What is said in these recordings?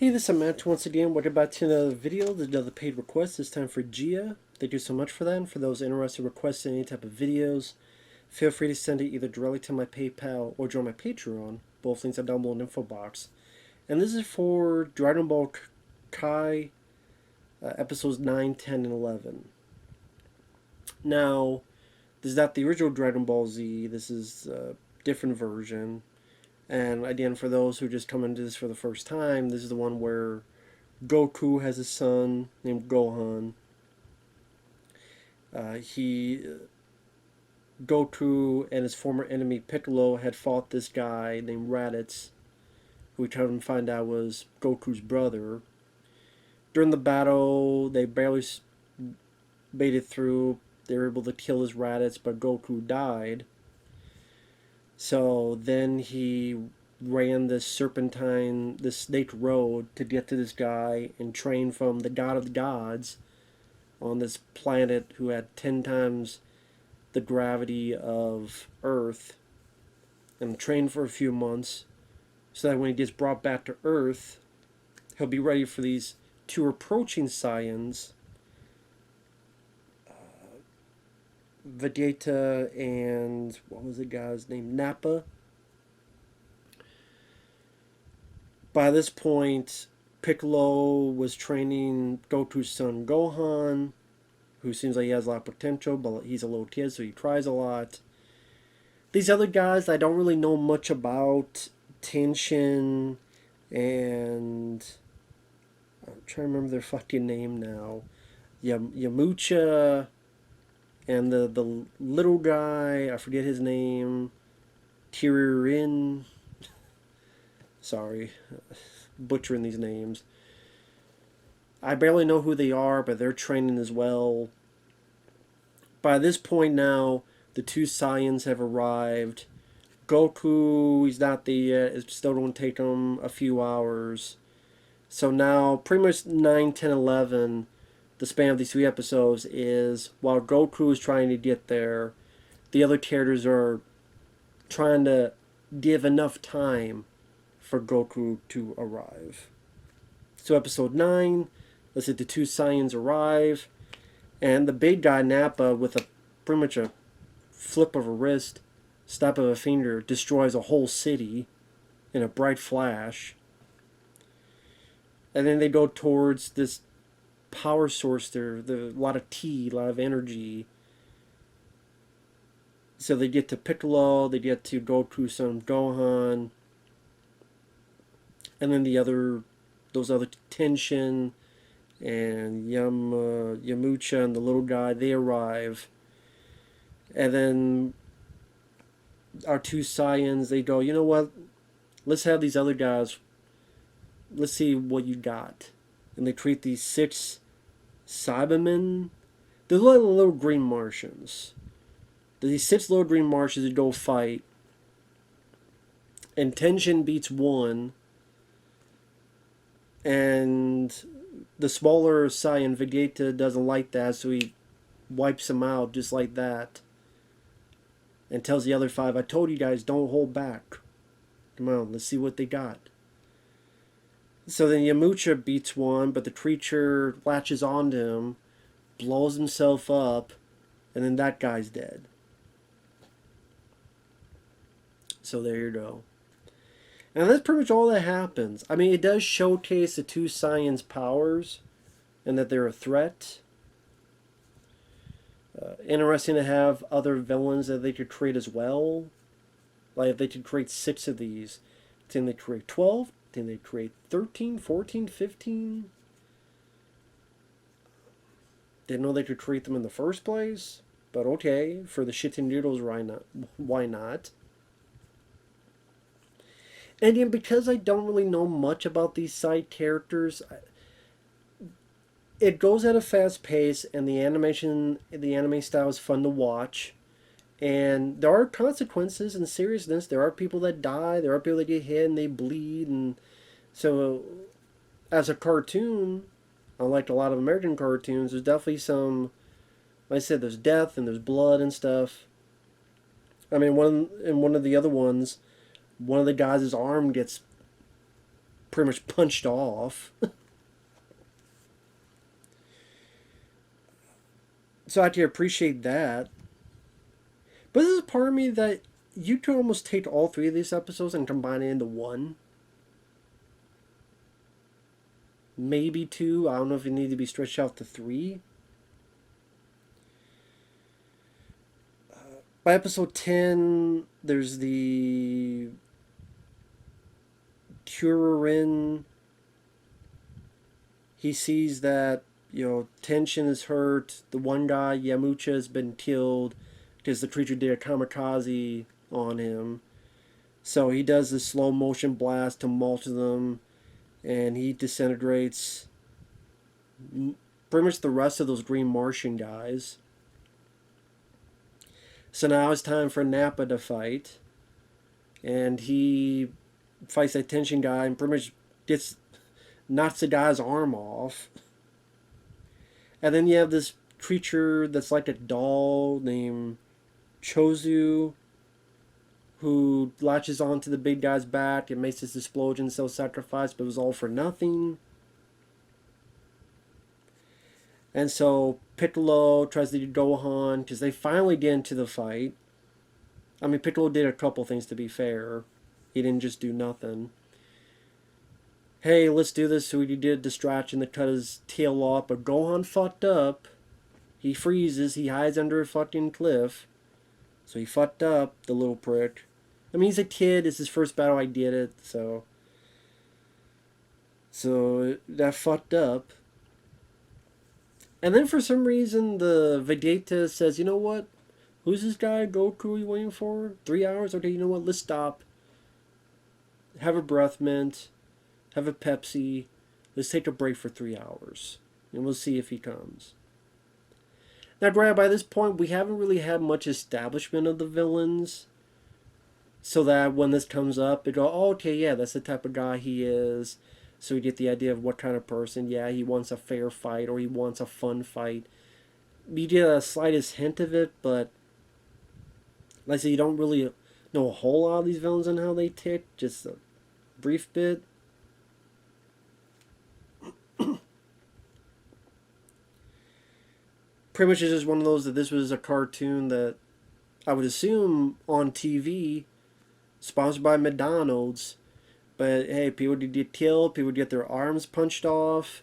Hey, this is Matt once again. Welcome back to another video. There's another paid request. This time for Gia. Thank you so much for that. And for those interested in requesting any type of videos, feel free to send it either directly to my PayPal or join my Patreon. Both links are down below in the info box. And this is for Dragon Ball Kai episodes 9, 10, and 11. Now, this is not the original Dragon Ball Z. This is a different version. And again, for those who just come into this for the first time, this is the one where Goku has a son named Gohan. Goku and his former enemy Piccolo had fought this guy named Raditz, who we come to find out was Goku's brother. During the battle, they barely made it through. They were able to kill his Raditz, but Goku died. So then he ran this serpentine, this snake road to get to this guy and train from the god of the gods on this planet who had 10 times the gravity of Earth, and train for a few months so that when he gets brought back to Earth, he'll be ready for these two approaching Saiyans, Vegeta and what was the guy's name? Nappa. By this point, Piccolo was training Goku's son Gohan, who seems like he has a lot of potential, but he's a little kid, so he tries a lot. These other guys I don't really know much about. Tenshin and I'm trying to remember their fucking name now. Yamucha and the little guy, I forget his name. Kiririn. Sorry, butchering these names. I barely know who they are, but they're training as well. By this point now, the two Saiyans have arrived. Goku, he's not there yet. It's still going to take him a few hours. So now, pretty much 9, 10, 11, the span of these 3 episodes is, while Goku is trying to get there, the other characters are trying to give enough time for Goku to arrive. So episode 9, let's say the two Saiyans arrive, and the big guy Nappa, with a pretty much a flip of a wrist, snap of a finger, destroys a whole city in a bright flash. And then they go towards this power source there, a lot of tea, a lot of energy. So they get to Piccolo, they get to Goku's son Gohan, and then those other Tenshin and Yamucha and the little guy, they arrive. And then our two Saiyans, they go, you know what? Let's have these other guys. Let's see what you got. And they create these 6 Cybermen. They're like little green Martians. These 6 little green Martians that go fight. And Tenshin beats 1. And the smaller Saiyan, Vegeta, doesn't like that, so he wipes him out just like that. And tells the other 5, I told you guys, don't hold back. Come on, let's see what they got. So then Yamucha beats 1, but the creature latches onto him, blows himself up, and then that guy's dead. So there you go. And that's pretty much all that happens. I mean, it does showcase the two Saiyans' powers and that they're a threat. Interesting to have other villains that they could create as well. Like if they could create 6 of these, then they create 12, then they create 13, 14, 15. Didn't know they could create them in the first place, but okay, for the shits and noodles, why not? And again, because I don't really know much about these side characters, it goes at a fast pace, and the anime style is fun to watch. And there are consequences and seriousness. There are people that die. There are people that get hit and they bleed. And so, as a cartoon, unlike a lot of American cartoons, there's definitely some, like I said, there's death and there's blood and stuff. I mean, one of the other ones, one of the guys' arm gets pretty much punched off. So I have to appreciate that. But there's a part of me that you could almost take all three of these episodes and combine it into one. Maybe two. I don't know if it need to be stretched out to three. By episode 10, there's the Kuririn. He sees that, tension is hurt. The one guy, Yamucha, has been killed because the creature did a kamikaze on him. So he does this slow motion blast to mulch them, and he disintegrates pretty much the rest of those Green Martian guys. So now it's time for Nappa to fight, and he fights that tension guy and pretty much knocks the guy's arm off. And then you have this creature that's like a doll named Chozu, who latches onto the big guy's back and makes this explosion, self-sacrifice, but it was all for nothing. And so Piccolo tries to do Gohan because they finally get into the fight. I mean, Piccolo did a couple things, to be fair. He didn't just do nothing. Hey, let's do this. So he did a distraction to cut his tail off, but Gohan fucked up. He freezes. He hides under a fucking cliff. So he fucked up, the little prick. I mean, he's a kid. It's his first battle. I get it. So that fucked up. And then for some reason, the Vegeta says, you know what? Who's this guy, Goku, you waiting for? 3 hours? Okay, you know what? Let's stop. Have a breath mint. Have a Pepsi. Let's take a break for 3 hours. And we'll see if he comes. Now, granted, by this point, we haven't really had much establishment of the villains. So that when this comes up, it go, oh, okay, yeah, that's the type of guy he is. So we get the idea of what kind of person. Yeah, he wants a fair fight or he wants a fun fight. You get a slightest hint of it, but like I said, you don't really know a whole lot of these villains and how they tick. Just a brief bit. Pretty much it's just one of those that this was a cartoon that I would assume on TV, sponsored by McDonald's. But hey, people would get killed, people would get their arms punched off.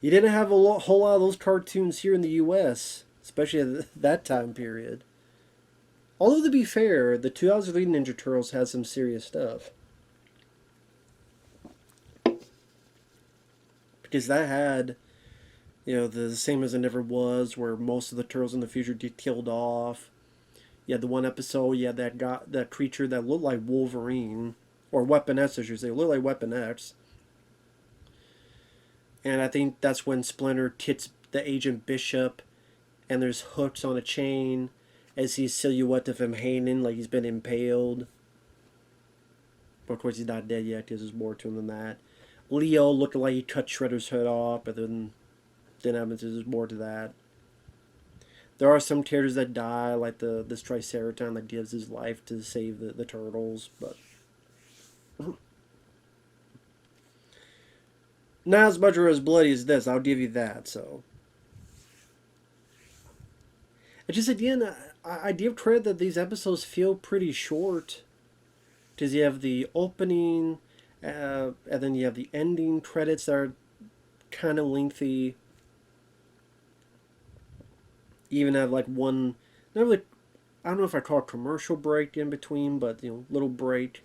You didn't have a whole lot of those cartoons here in the US, especially at that time period. Although, to be fair, the 2003 Ninja Turtles had some serious stuff. Because that had, the same as it never was, where most of the turtles in the future get killed off. You had the one episode, you had that creature that looked like Wolverine. Or Weapon X, I should say. Look like Weapon X. And I think that's when Splinter hits the Agent Bishop. And there's hooks on a chain. As he's silhouette of him hanging like he's been impaled. But of course he's not dead yet because there's more to him than that. Leo looking like he cut Shredder's head off. But then happen because there's more to that. There are some characters that die. Like this Triceratops that gives his life to save the turtles. But not as much or as bloody as this, I'll give you that. So it's just, again, I give credit that these episodes feel pretty short, because you have the opening and then you have the ending credits that are kind of lengthy. You even have like one, not really, I don't know if I call it commercial break in between, but little break.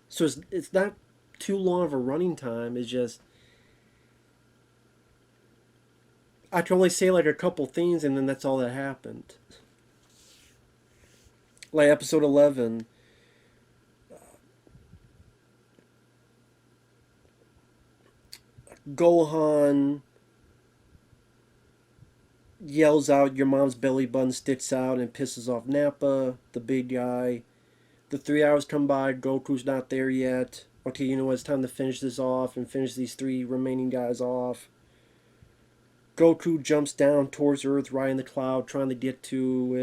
So it's not too long of a running time. It's just, I can only say like a couple things, and then that's all that happened. Like episode 11, Gohan yells out, "Your mom's belly button sticks out," and pisses off Nappa, the big guy. The 3 hours come by, Goku's not there yet. Okay, you know what, it's time to finish this off and finish these 3 remaining guys off. Goku jumps down towards Earth, riding the cloud, trying to get to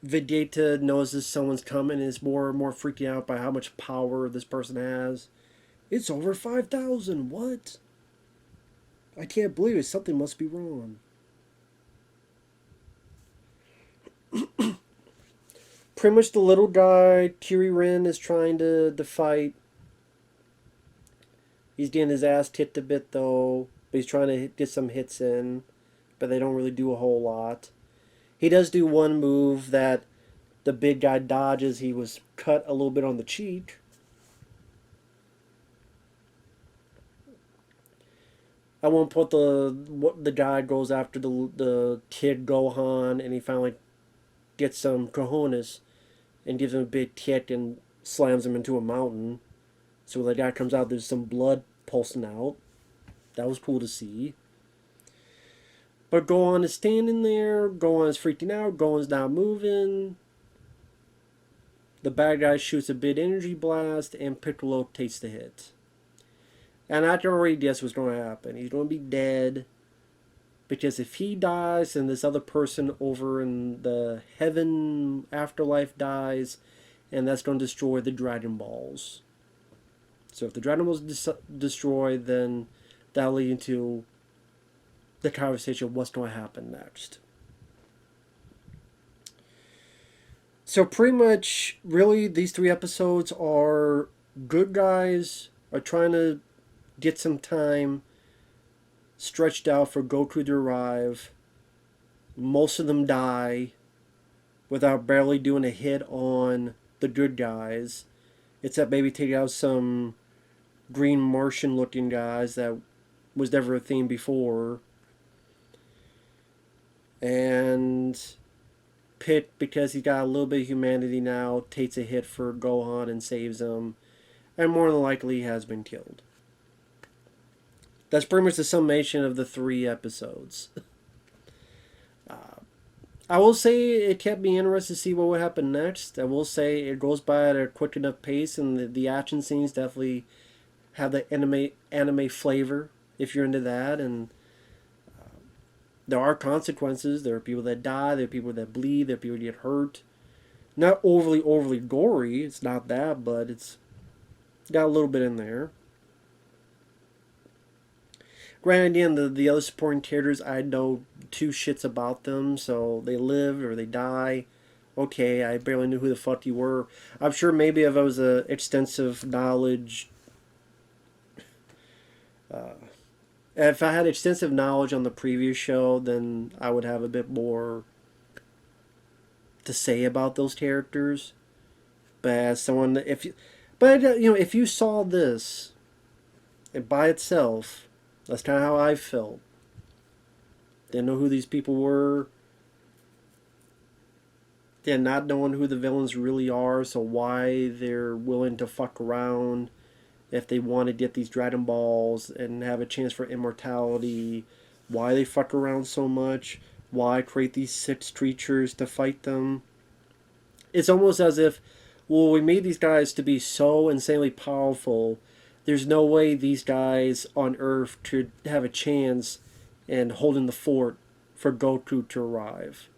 it. Vegeta notices someone's coming and is more and more freaking out by how much power this person has. It's over 5,000. What? I can't believe it. Something must be wrong. Pretty much the little guy, Kiririn, is trying to fight. He's getting his ass kicked a bit, though. But he's trying to get some hits in. But they don't really do a whole lot. He does do one move that the big guy dodges. He was cut a little bit on the cheek. At one point, the guy goes after the kid Gohan, and he finally gets some cojones and gives him a big kick and slams him into a mountain. So when the guy comes out, there's some blood pulsing out. That was cool to see. But Gohan is standing there. Gohan is freaking out. Gohan's not moving. The bad guy shoots a big energy blast, and Piccolo takes the hit. And I can already guess what's going to happen. He's going to be dead. Because if he dies, then this other person over in the heaven afterlife dies. And that's going to destroy the Dragon Balls. So if the Dragon Balls destroyed, then that'll lead into the conversation of what's going to happen next. So pretty much, really, these 3 episodes are good guys are trying to get some time stretched out for Goku to arrive. Most of them die without barely doing a hit on the good guys. Except maybe take out some green Martian looking guys that was never a theme before. And Pit, because he's got a little bit of humanity now, takes a hit for Gohan and saves him. And more than likely he has been killed. That's pretty much the summation of the 3 episodes. I will say it kept me interested to see what would happen next. I will say it goes by at a quick enough pace, and the action scenes definitely have the anime flavor, if you're into that. And there are consequences. There are people that die. There are people that bleed. There are people that get hurt. Not overly gory. It's not that, but it's got a little bit in there. Granted, again, the other supporting characters, I know 2 shits about them, so they live or they die. Okay, I barely knew who the fuck you were. I'm sure maybe if I was a extensive knowledge... if I had extensive knowledge on the previous show, then I would have a bit more to say about those characters. But as someone... if you saw this by itself... That's kind of how I felt. Didn't know who these people were. Did not knowing who the villains really are, so why they're willing to fuck around if they want to get these Dragon Balls and have a chance for immortality. Why they fuck around so much. Why create these 6 creatures to fight them. It's almost as if, well, we made these guys to be so insanely powerful. There's no way these guys on Earth could have a chance in holding the fort for Goku to arrive.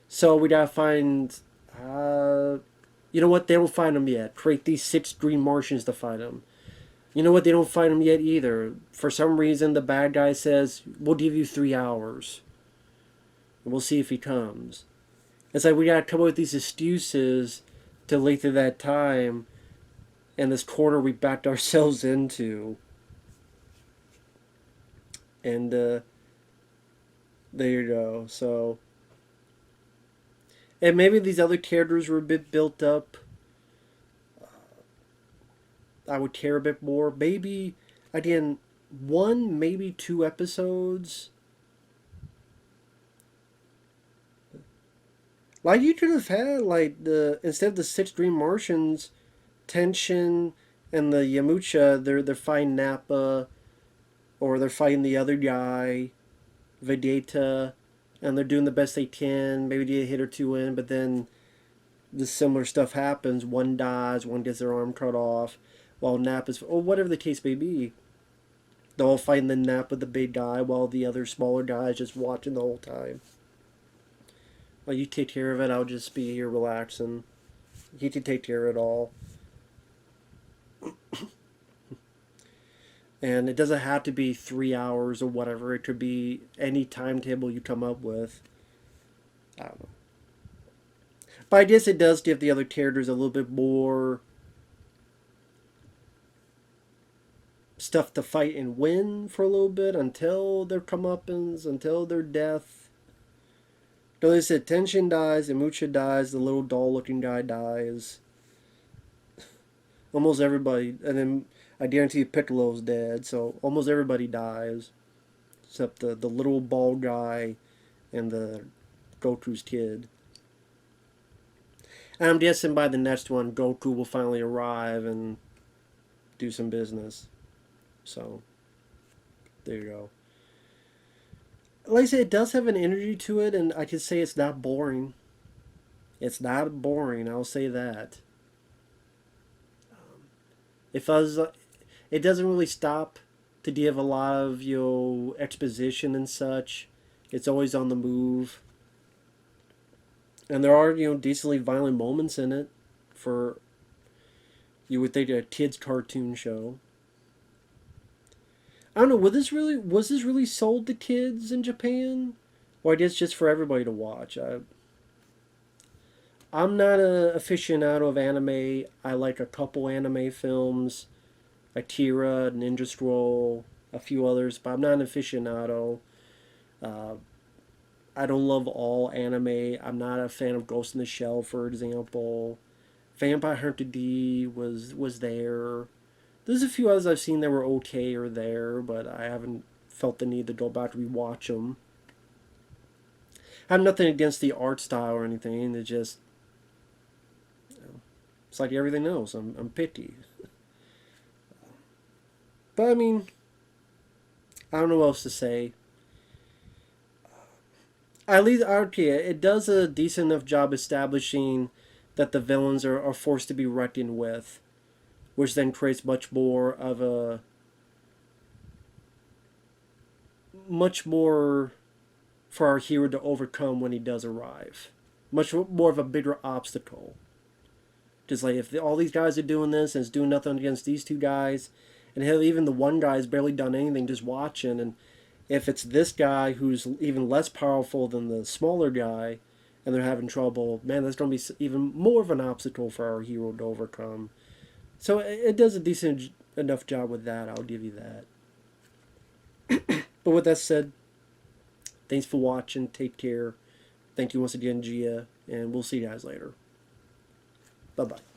So we gotta find... you know what? They don't find them yet. Create these 6 green Martians to fight them. You know what? They don't find them yet either. For some reason, the bad guy says, we'll give you 3 hours. And we'll see if he comes. It's like we gotta come up with these excuses to lengthen that time... And this corner we backed ourselves into. And there you go. So, and maybe these other characters were a bit built up. I would care a bit more. Maybe, again, 1, maybe 2 episodes. Like you could have had, like, instead of the 6 green Martians... Tenshin and the Yamcha, they're fighting Nappa, or they're fighting the other guy, Vegeta, and they're doing the best they can. Maybe get a hit or 2 in, but then the similar stuff happens. One dies, one gets their arm cut off, while Nappa's, or whatever the case may be. They're all fighting the Nappa, the big guy, while the other smaller guy is just watching the whole time. Like, you take care of it, I'll just be here relaxing. You can take care of it all. And it doesn't have to be 3 hours or whatever. It could be any timetable you come up with. I don't know. But I guess it does give the other characters a little bit more stuff to fight and win for a little bit until their comeuppance, until their death. So they said Tenshin dies, Imucha dies, the little doll-looking guy dies. Almost everybody, and then I guarantee Piccolo's dead, so almost everybody dies. Except the little bald guy and the Goku's kid. And I'm guessing by the next one, Goku will finally arrive and do some business. So, there you go. Like I said, it does have an energy to it, and I can say it's not boring. It's not boring, I'll say that. If I was, it doesn't really stop to give a lot of exposition and such. It's always on the move, and there are decently violent moments in it. For you would think a kids cartoon show. I don't know. Was this really sold to kids in Japan, or I guess just for everybody to watch? I'm not a aficionado of anime. I like a couple anime films, Akira, Ninja Scroll, a few others, but I'm not an aficionado. Uh, I don't love all anime. I'm not a fan of Ghost in the Shell, for example. Vampire Hunter D was there. There's a few others I've seen that were okay or there, but I haven't felt the need to go back to rewatch them. I have nothing against the art style or anything. It just, it's like everything else. I'm picky. But I mean, I don't know what else to say. At least Archaea, it does a decent enough job establishing that the villains are forced to be reckoned with, which then creates much more for our hero to overcome when he does arrive. Much more of a bigger obstacle. Just like if all these guys are doing this and it's doing nothing against these two guys, and hell, even the one guy's barely done anything, just watching, and if it's this guy who's even less powerful than the smaller guy, and they're having trouble, man, that's going to be even more of an obstacle for our hero to overcome. So it does a decent enough job with that, I'll give you that. But with that said, thanks for watching, take care. Thank you once again, Gia, and we'll see you guys later. Bye-bye.